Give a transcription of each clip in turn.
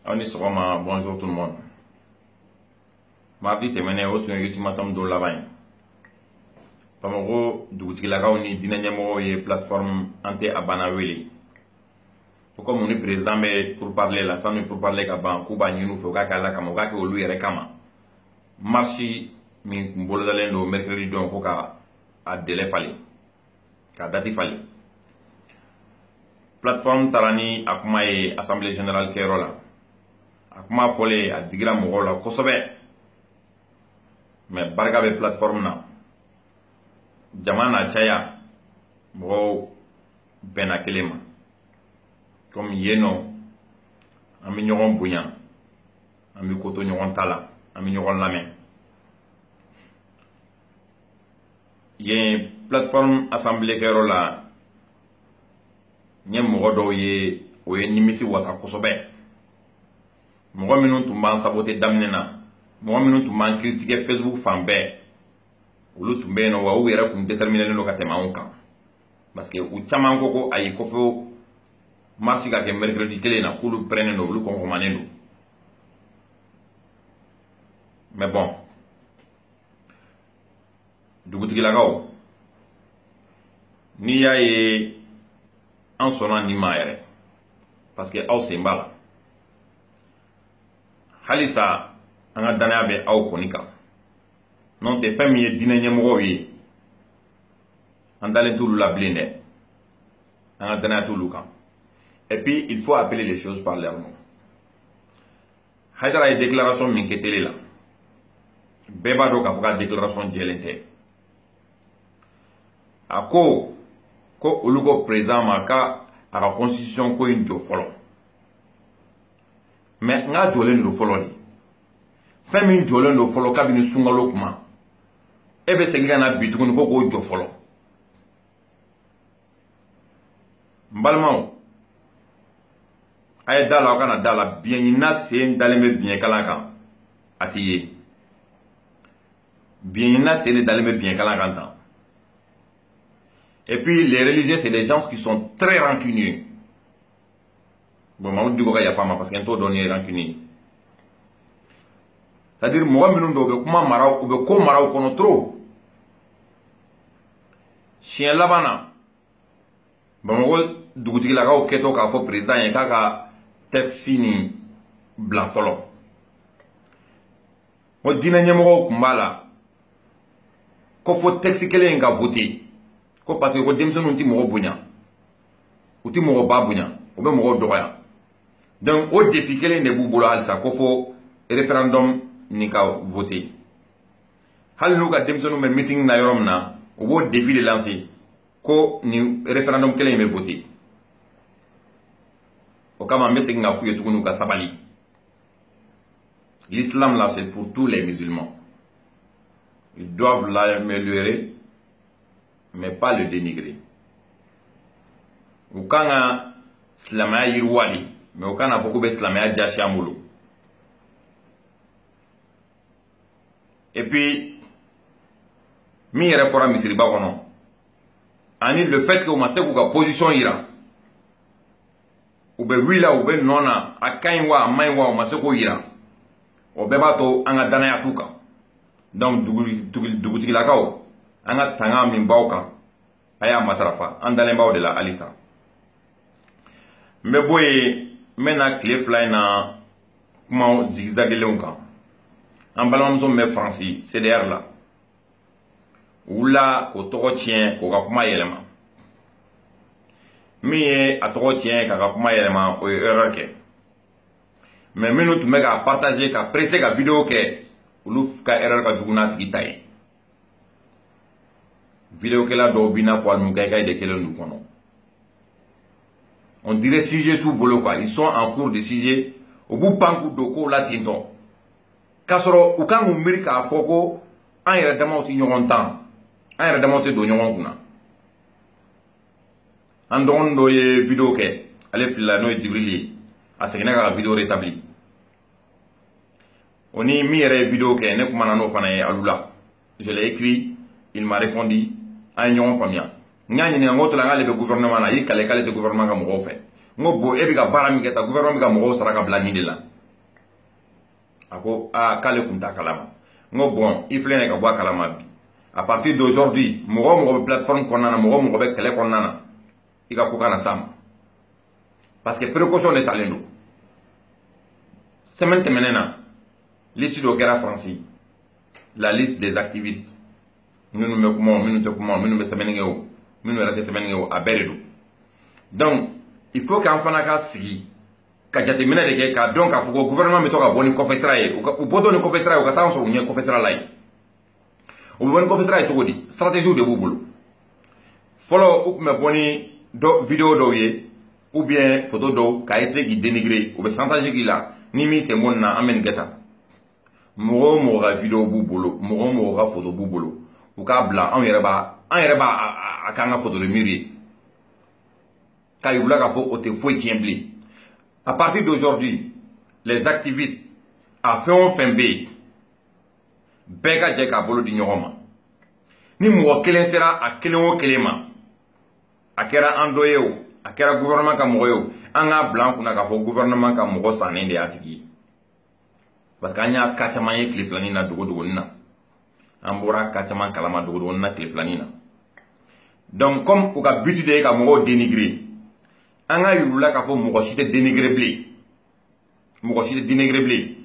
Aoni sogoma, bonjour tout le monde. Mardi temene o tun ultimatum do laban. Pamoko dugutigilakaw ni diinɛ ɲɛmɔgɔw ye plateforme ante abana wele. Ko comme ni président bɛ pour parler la sanu pour parler ka ban k'u b'a ɲini u fɛ u k'a kɛ Ala kama u k'a kɛ olu yɛrɛ kama. Marche min kun bolodalen do mercredi don ko ka a délai falen ka dati falen. Plateforme taara ni a kuma ye assemblée générale kɛyɔrɔ la. A kuma fɔlen a digira mɔgɔw la kosɛbɛ. Mais barika bɛ plateforme na. Jama na caya mɔgɔw bɛnna kelen ma. Comme yeno an bɛ ɲɔgɔn bonya an bɛ koto ɲɔgɔn ta la an bɛ ɲɔgɔn lamɛn. Yen plateforme assemblée kɛyɔrɔ la n ye mɔgɔ dɔw ye o ye nimisi wasa kosɛbɛ. Mɔgɔ minnu tun b'an saboter daminɛ na mɔgɔ minnu tun b'an critiquer Facebook fan bɛɛ olu tun bɛ yen nɔ wa u yɛrɛ tun déterminés don ka tɛmɛ anw kan parce que u caman ko ko ayi ko fo marche ka kɛ mercredi kelen na k'olu pɛrɛnnen don olu kɔnkɔnmanen don. Mais bon dugutigilakaw n'i y'a ye an sɔnna nin ma yɛrɛ parce que aw sen b'a la halisa an ka danaya bɛ aw kɔni kan n'o tɛ fɛn min ye diinɛ ɲɛmɔgɔw ye an dalen t'olu la bilen dɛ an ka danaya t'olu kan et puis il faut appeler les choses par leur nom. Haidara ye déclaration min kɛ télé la bɛɛ b'a dɔn k'a fɔ ka déclaration jɛlen tɛ a ko olu ko président ma ka a ka constitution ko in jɔ fɔlɔ mais n ka jɔlen don fɔlɔ de fɛn min jɔlen don fɔlɔ kabini sunkalo kuma e bɛ segin ka na bi tuguni ko k'o jɔ fɔlɔ n balimaw a ye da la aw kana da la biɲɛɲina sen dalen bɛ biɲɛkala kan a tɛ ye biɲɛɲina sen de dalen bɛ biɲɛkala kan tan et puis les religieux c'est des gens qui sont très rancunieux. Bon Mamadou Diko ka yafa ma parce que n t'o dɔn ni ye rancunier c'est-à-dire mɔgɔ minnu don u bɛ kuma maraw u bɛ ko maraw kɔnɔ trop. Siɲɛ laban na Bamakɔ dugutigilakaw kɛtɔ k'a fɔ président ye k'a ka texte nin bila fɔlɔ o diinɛ ɲɛmɔgɔw tun b'a la ko fo texte kelen in ka voter ko parce que ko denmisɛnninw tɛ mɔgɔ bonya u tɛ mɔgɔ ba bonya u bɛ mɔgɔw dɔgɔya donc o défi kelen de b'u bolo halisa ko fo référendum ni ka voter hali n'u ka denmisɛnninw bɛ meeting na yɔrɔ min na u b'o défi de lancer ko ni référendum kelen in bɛ voter o kama n bɛ segin ka f'u ye tuguni u ka sabali l'islam là c'est pour tous les musulmans ils doivent l'améliorer mais pas le dénigrer. U kan ka silamɛya yiriwa de mais u kana fɔ k'u bɛ silamɛya jasi an bolo. Et puis min yɛrɛ fɔra misiriba kɔnɔ ani le fait que u ma se k'u ka position yira u bɛ wuli la u bɛ nɔ na a ka ɲi wa a man ɲi wa u ma se k'o yira o bɛɛ b'a to an ka danaya t'u kan donc dugutigilakaw an ka tanga min b'aw kan a y'a matarafa an dalen b'aw de la halisa n bɛ bɔ yen n bɛ na tile fila in na kuma zigizagilenw kan an balimamuso min bɛ faransi CDR la u wulila k'o tɔgɔ tiɲɛ k'o ka kuma yɛlɛma min ye a tɔgɔ tiɲɛ k'a ka kuma yɛlɛma o ye erreur kɛ mais minnu tun bɛ k'a partager ka presser ka vidéo kɛ olu ka erreur ka jugu n'a tigi ta ye. Vidéo kɛla dɔw b'i n'a fɔ a n'u gayigay de kɛlen d'u kɔnɔ. On dirait sujet t'u bolo quoi ils sont en cours de sujet u b'u pan k'u don kow la ten tɔ k'a sɔrɔ u kan k'u miiri k'a fɔ ko an yɛrɛ damaw tɛ ɲɔgɔn tan an yɛrɛ damaw tɛ don ɲɔgɔn kunna. An dɔgɔnin dɔ ye vidéo kɛ ale filila n'o ye Jibril ye a seginna k'a ka vidéo rétabli o ni min yɛrɛ ye vidéo kɛ ne kumana n'o fana ye Alula je l'ai écrit il m'a répondu an ye ɲɔgɔn faamuya n y'a ɲininka n ko tila k'ale bɛ gouvernement na a y'i kale k'ale tɛ gouvernement ka mɔgɔw fɛ n ko bon e bɛ ka baara min kɛ tan gouvernement bɛ ka mɔgɔw sara ka bila nin de la ako k'ale kun t'a kalama. Ngo bon i filɛ nin ye ka bɔ a kalama bi. À partir d'aujourd'hui mɔgɔ mɔgɔ bɛ plateforme kɔnɔna na mɔgɔ mɔgɔ bɛ kɛlɛ kɔnɔna na i ka ko kana s'a ma. Parce que précaution de talen don. Semaine tɛmɛnen na liste dɔ kɛra Faransi, la liste des activistes minnu bɛ kuma o minnu tɛ kuma o minnu bɛ sɛbɛnni kɛ o minnu yɛrɛ tɛ sɛbɛnni kɛ o a bɛɛ de don. Donc il faut qu'an fana ka sigi ka jateminɛ de kɛ k'a dɔn k'a fɔ ko gouvernement bɛ to ka bɔ ni kɔfɛ sira ye u bɔtɔ ni kɔfɛ sira ye u ka taa sɔrɔ u ɲɛ kɔfɛ sira la ye. U bɛ bɔ ni kɔfɛ sira ye cogo di? Stratégie de b'u bolo. Fɔlɔ u tun bɛ bɔ ni vidéo dɔw ye ou bien photo dɔw k'a essayer k'i dénigrer u bɛ chantage k'i la ni min sen bɔ nin na an bɛ nin kɛ tan. Mɔgɔ o mɔgɔ ka vidéo b'u bolo mɔgɔ o mɔgɔ ka photo b'u bolo u k'a bila an yɛrɛ b'a k'an ka photo de mur ye k'a yir'u la k'a fɔ o tɛ foyi tiɲɛ bilen. À partir d'aujourd'hui les activistes a fɛn o fɛn bɛ yen bɛɛ ka jɛ k'a bolo di ɲɔgɔn ma. Ni mɔgɔ kelen sera a kelen o kelen ma a kɛra an dɔ ye o a kɛra gouvernement ka mɔgɔ ye o an k'a bila an kunna k'a fɔ gouvernement ka mɔgɔ sannen de y'a tigi ye. Parce que an y'a ka caman ye tile filanin na dogodogonin na an bɔra ka caman kalama dogodogonin na tile filanin na. Donc comme u ka but de ye ka mɔgɔw dénigrer an ka yir'u la k'a fɔ mɔgɔ si tɛ dénigrer bilen mɔgɔ si tɛ dénigrer bilen.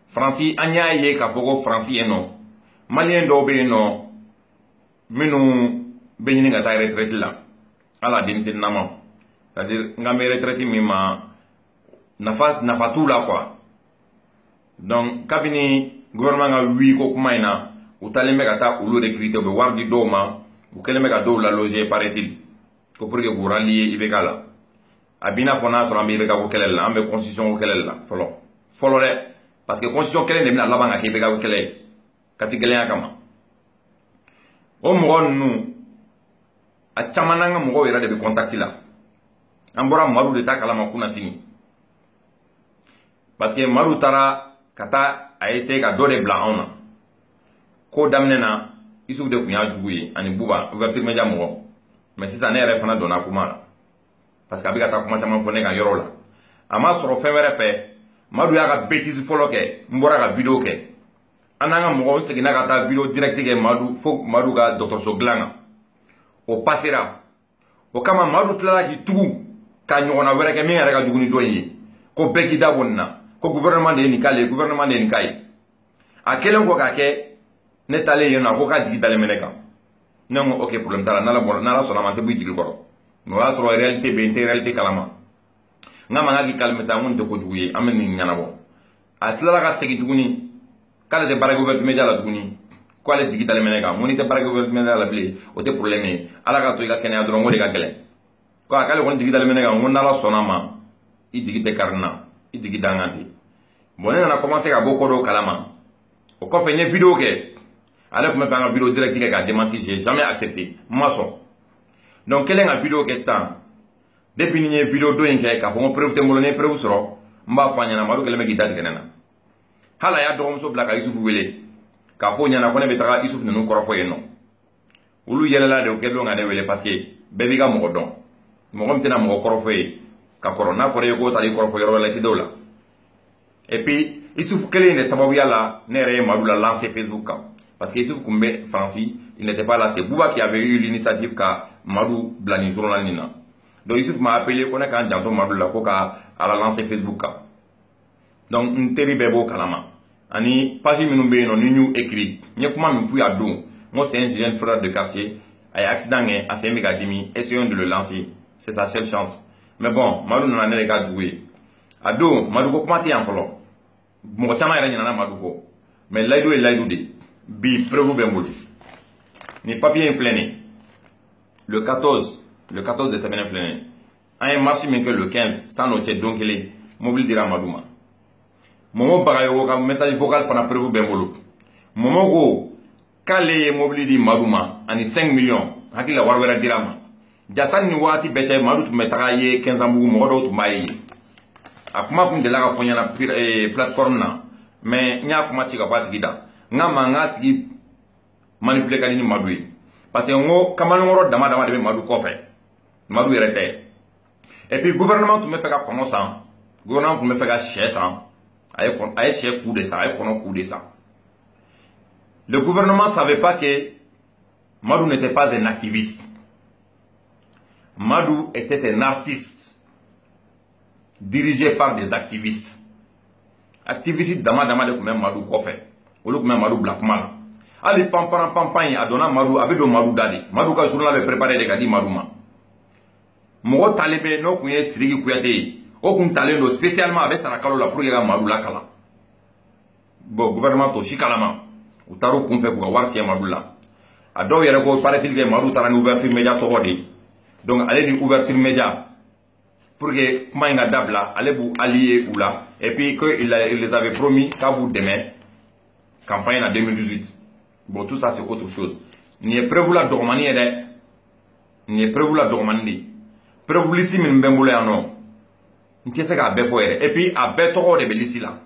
Faransi an y'a ye k'a fɔ ko Faransi yen nɔ maliyɛn dɔw bɛ yen nɔ minnu bɛ ɲini ka taa retraite la ala denmisɛnninama c'est-à-dire n k'an bɛ retraite min ma nafa t'u la quoi. Donc kabini gouvernement ka wuli ko kuma in na u talen bɛ ka taa olu recruter u bɛ wari di dɔw ma u kɛlen bɛ ka dɔw la loger paraît-il ko pour que k'u rallier IBK la a b'i n'a fɔ n'a sɔrɔ an bɛ IBK ko kɛlɛ de la an bɛ constitution ko kɛlɛ de la fɔlɔ dɛ parce que constitution kɛlɛ de bɛna laban ka kɛ IBK ko kɛlɛ ye kati gɛlɛya kama. O mɔgɔ ninnu a caman n'an ka mɔgɔw yɛrɛ de bɛ contact la an bɔra Madu de ta kalama kunna sini parce que Madu taara ka taa a essayer ka dɔ de bila anw na ko daminɛ na Isufu de tun y'a jugu ye ani Buba ouverture media mɔgɔ mais sisan ne yɛrɛ fana donna kuma la parce que a bɛ ka taa kuma caman fɔ ne ka yɔrɔ la a ma sɔrɔ fɛn wɛrɛ fɛ Madu y'a ka bêtise fɔlɔ kɛ n bɔra ka vidéo kɛ an n'an ka mɔgɔw seginna ka taa vidéo direct kɛ Madu fo Madu ka dɔgɔtɔrɔso dilan kan o passera o kama Madu tilala k'i tugu ka ɲɔgɔnna wɛrɛ kɛ min yɛrɛ ka jugu ni dɔ in ye ko bɛɛ k'i da bɔ nin na ko gouvernement de ye nin k'ale ye gouvernement de ye nin k'a ye a kɛlen kɔ k'a kɛ ne taalen yen nɔ a ko k'a jigi dalen bɛ ne kan ne ko ok problème t'a la n'ala sɔnna a ma n tɛ bɔ i jigi kɔrɔ mais o y'a sɔrɔ réalité bɛ yen n tɛ réalité kalama n k'a ma n k'a k'i calmer sa n ko nin tɛ kojugu ye an bɛ nin ɲɛnabɔ a tilala ka segin tuguni k'ale tɛ baara kɛ ouverture media la tuguni ko ale jigi dalen bɛ ne kan n ko n'i tɛ baara kɛ ouverture media la bilen o tɛ problème ye ala ka to i ka kɛnɛya dɔrɔn n ko de ka gɛlɛn ko a k'ale kɔni jigi dalen bɛ ne kan n ko n'ala sɔnna a ma i jigi tɛ kari n na i jigi da n kan ten. Bon ne nana commencer ka bɔ ko dɔw kalama o kɔfɛ n ye vidéo kɛ ale tun bɛ fɛ an ka vidéo direct kɛ k'a démentir j'ai jamais accepté n ma sɔn donc kɛlen ka vidéo kɛ sisan depuis ni n ye vidéo dɔ in kɛ k'a fɔ n ko preuve tɛ n bolo ni ye preuve sɔrɔ n b'a fɔ a ɲɛna Madu kɛlen bɛ k'i datigɛ ne na hali a y'a dɔgɔmuso bila ka Isufu wele k'a fɔ o ɲɛna ko ne bɛ taga Isufu ninnu kɔrɔfɔ yen nɔ olu yɛlɛla de o kɛlen ka ne wele parce que bɛɛ b'i ka mɔgɔ dɔn mɔgɔ min tɛna mɔgɔ kɔrɔfɔ ye ka kɔrɔ n'a fɔra i ye k'o taara i kɔrɔfɔ yɔrɔ wɛrɛ la i tɛ dɔw la et puis Isufu kelen de sababuya la ne yɛrɛ ye Madu la lancer Facebook kan parce que Isufu kun bɛ Faransi il n'était pas là c'est Bouba qui avait eu l'initiative ka Madu bila nin journal nin na donc Isufu m'a appelé ko ne k'an janto Madu la ko ka a la lancer Facebook kan donc n teri bɛɛ b'o kalama ani page minnu bɛ yen nɔ ni n y'u écrit n ye kuma min f'u y'a don n ko c'est un jeune frère de quartier a ye accident kɛ a sen bɛ ka dimi essayons de le lancer c'est sa seule chance mais bon Madu nana ne de ka jugu ye a don Madu ko kuma tɛ yan fɔlɔ mɔgɔ caman yɛrɛ ɲinana Madu kɔ mais layidu ye layidu de bi preuve bɛ n bolo ni papier in filɛ nin le 14 de semaine filɛ nin an ye marche min kɛ le 15 san'o cɛ don kelen mobile dira Madu ma Momo Bagayogo ka message vocal fana preuve bɛ n bolo Momo ko k'ale ye mobile di Madu ma ani 5 millions hakili la wari wɛrɛ dira ma jasa ni waati bɛɛ cɛ Madu tun bɛ taga ye 15 bugu mɔgɔ dɔw tun b'a ye a kuma kun delila ka fɔ ɲɛna plateforme na mais n y'a kuma ci ka bɔ a tigi da n k'a ma n k'a tigi manipuler ka di ni Madu ye parce que n ko kamalenkɔrɔ dama dama de bɛ Madu kɔfɛ Madu yɛrɛ tɛ et puis gouvernement tun bɛ fɛ ka kɔnɔ san gouvernement tun bɛ fɛ ka sɛ san Aïe coup de ça, aïe coup de ça. Le gouvernement ne savait pas que Madou n'était pas un activiste. Madou était un artiste dirigé par des activistes. Activistes dama de même Madou Kofé. Ou même Madou Blackman. Ali pampan a donné Madou, avait de Madou Dadi. Madou ka journal le préparé de Gadi Madouma. Mogo talibé no kouye Sirigi Kouyaté. O kun talendo spécialement avec Sarakalo la pour yega Madou la kala. Bon, gouvernement to shikalama. Ou taro kun fait pour avoir tiens Madou la. A do yere ko paraît-il que Madou tara une ouverture média to hodi. Donc allez une ouverture média pour que comment il a dabla, allez vous allier ou là. Et puis qu'il les avait promis qu'à vous demain campagne en 2018. Bon, tout ça, c'est autre chose. N'y est prévu la dormanie, n'y est prévu la dormanie. Prévu l'ici, mais m'bemboule en non. Qu'est-ce qu'à bé faire? Et puis, à bé toro de belisi là.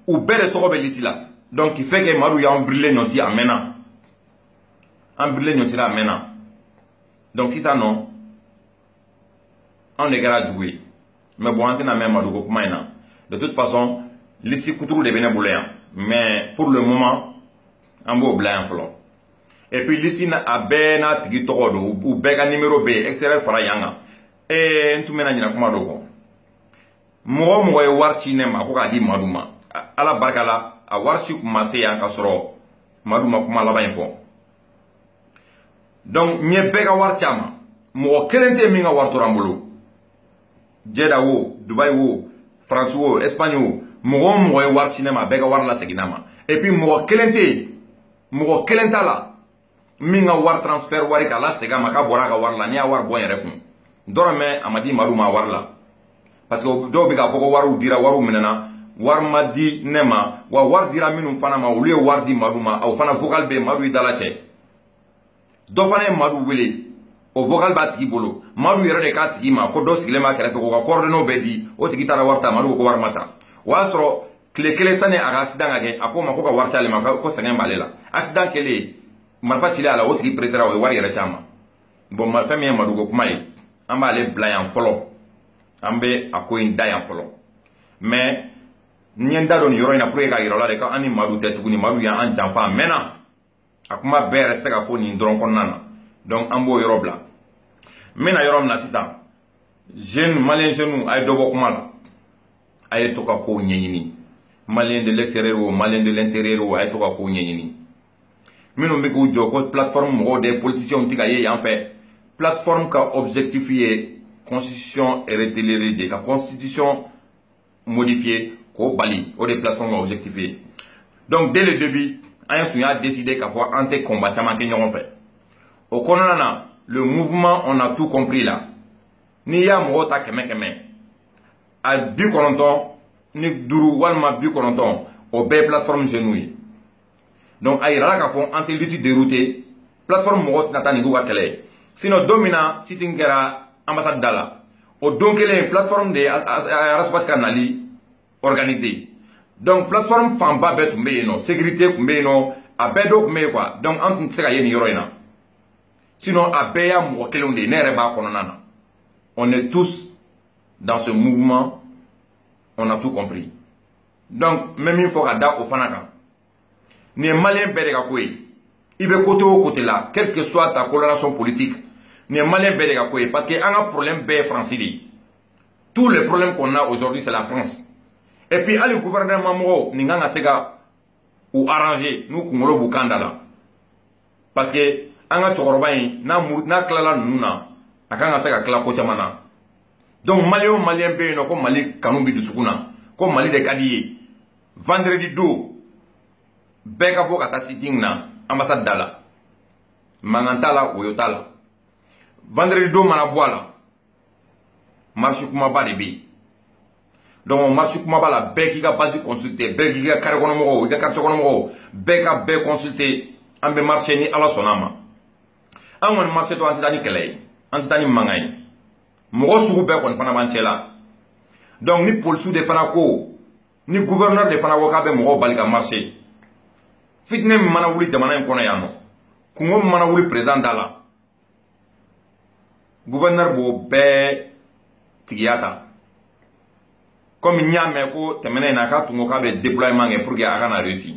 Ou bé de toro belisi là. Donc, il fait que Madou y a un brûlé noti à maintenant. Un brûlé noti là maintenant. Donc, si ça non, on est garage joué. Mais bon, on a même Madou comment il a. De toute façon, l'ici, couture de bénéboulé. Mais pour le moment, on va oublier folo. Et puis l'ici a bena tigi togodo ou bega numéro B XRL fara yanga. Et tout mena nyina kuma doko. Mo e warchi nema ko ka di Maduma. Ala barkala a warchi kuma se yanka soro. Maduma kuma la ba info. Donc nye bega warchama. Mo kelente minga warto rambolo. Jeddah wo, Dubai wo, France wo, Espagne wo. Mo e warchi nema bega war la seginama. Et puis mo kelente Mougo kelenta la minga war transfer wari kala sega maka bora ka war la ni a war bon yere kun dorame amadi maru ma war la parce que do bi ka foko waru dira waru menena war madi nema wa war dira minum fana ma ulu war di maru ma au fana vocal be maru dala che do fana maru wele o vocal ba tigi bolo maru yere de ka tigi ma ko do sigile ma kere ko ka coordonner be di o tigi tara warta maru ko war mata wa soro kile sane a accident ake akoma ko ka warta le ma ko sangen balela accident kele marfa chile ala wotiki presera o wari yere chama bon marfa mi ma dugo kuma yi amba le blanc folo ambe akoyin dayan folo mais nyenda don yoro ina pour ka yoro la de ka ani madu tetuguni madu ya an janfa mena akuma bere tsaka fo ni ndron konnana donc ambo yoro bla mena yoro na sista jeune malien jeune ay dobo kuma la ay to ka ko nyenyini malien de l'extérieur ou malien de l'intérieur ou ay to ka ko nyenyini minu be ko joko plateforme mo des politiciens tika ye en fait plateforme ka objectifier constitution rétélérée de la constitution modifiée ko bali ou des plateformes objectifiées donc dès le début on a décidé qu'à fois anti combattant que nous fait au konana le mouvement on a tout compris là ni ya mo ta keme a bi kononton ni duru walma bi kononton o be plateforme genouille donc ay rala ka fon anti lutte dérouté plateforme mo ta ni go télé sinon domina sitingera ambassade dala o donc les plateforme de raspat kanali organisé donc plateforme famba bet mbe no sécurité mbe no abedo mbe quoi donc en se ka yeni yoroina sinon abeya mo kelonde nere ba kononana on est tous dans ce mouvement on a tout compris donc même il faut que da au fanaka ni malien bere ka koy ibe côté au côté là quelle que soit ta coloration politique ni malien bere ka koy parce que un problème be français tous les problèmes qu'on a aujourd'hui c'est la France et puis le gouvernement mo ni nganga sega ou arranger nous kungolo bukanda là parce que anga chokoroba na klala nuna akanga sega kla ko chamana donc malien be no ko mali kanumbi du sukuna ko mali de kadiye vendredi do beka bo kata sitting na ambassade dala mangantala oyotala vendredi do mana boala marche kuma ba de bi donc marche kuma ba la beki ga base consulter beki ga kare kono mo ga carte kono mo beka be consulter ambe marché ni ala sonama an marché to antitani kele antitani mangay mo sugu be kon fana banchela donc ni police de fana ko ni gouverneur de fana ko ka be mo bali ga marché fitne mana wuli jamana en kono yano kungo mana wuli président dala gouverneur bo be tigiyata comme il y a mais ko temene na ka tungo ka be déploiement pour que a kana réussir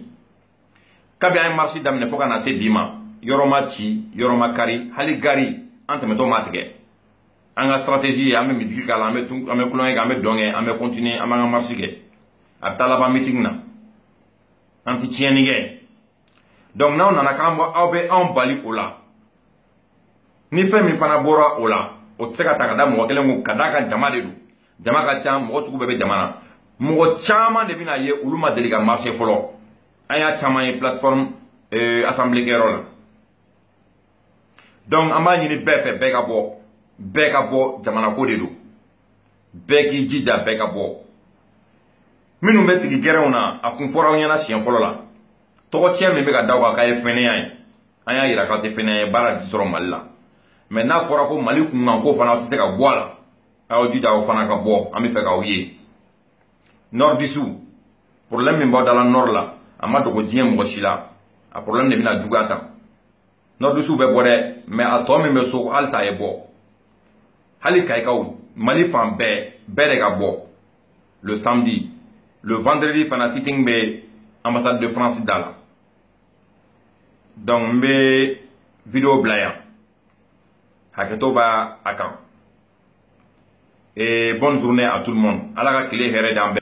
kabi ay marché damne fo kana se bima yoroma ci yoroma kari hali gari anteme to matge anga stratégie amé musique kala amé tung amé kulonge amé donge amé continuer amanga marché ke atala ba meeting na anti tienige donc na on a kambo awbe en bali ola ni fe mi fana bora ola o tseka takada mo kelen ko kadaka jama de du jama ka cham mo suku bebe jamana mo chama de bina ye uluma deliga marché folo aya chama ye plateforme assemblée kerola donc amba ni befe beka bo jamana ko de du beki jija beka bo minu be sigi gerewna akun fora nyana sien folo la to tiem me be ka dawa ka ye fene yan aya ira ka te fene bara di soro malla mais n'a fora ko mali kun ngan ko fana te ka boala aw jija o fana ka bo ami fe ka wiye nord du sud problème min ba dala nord la amado ko diem mo shila a problème de bina jugata nord du sud be bode mais a to me so alta e bo hali kay kaw mali fam be de ka bo le samedi le vendredi fana sitting be ambassade de France dala donc me vidéo blaya haketo ba akan et bonne journée à tout le monde ala ka kile here dambe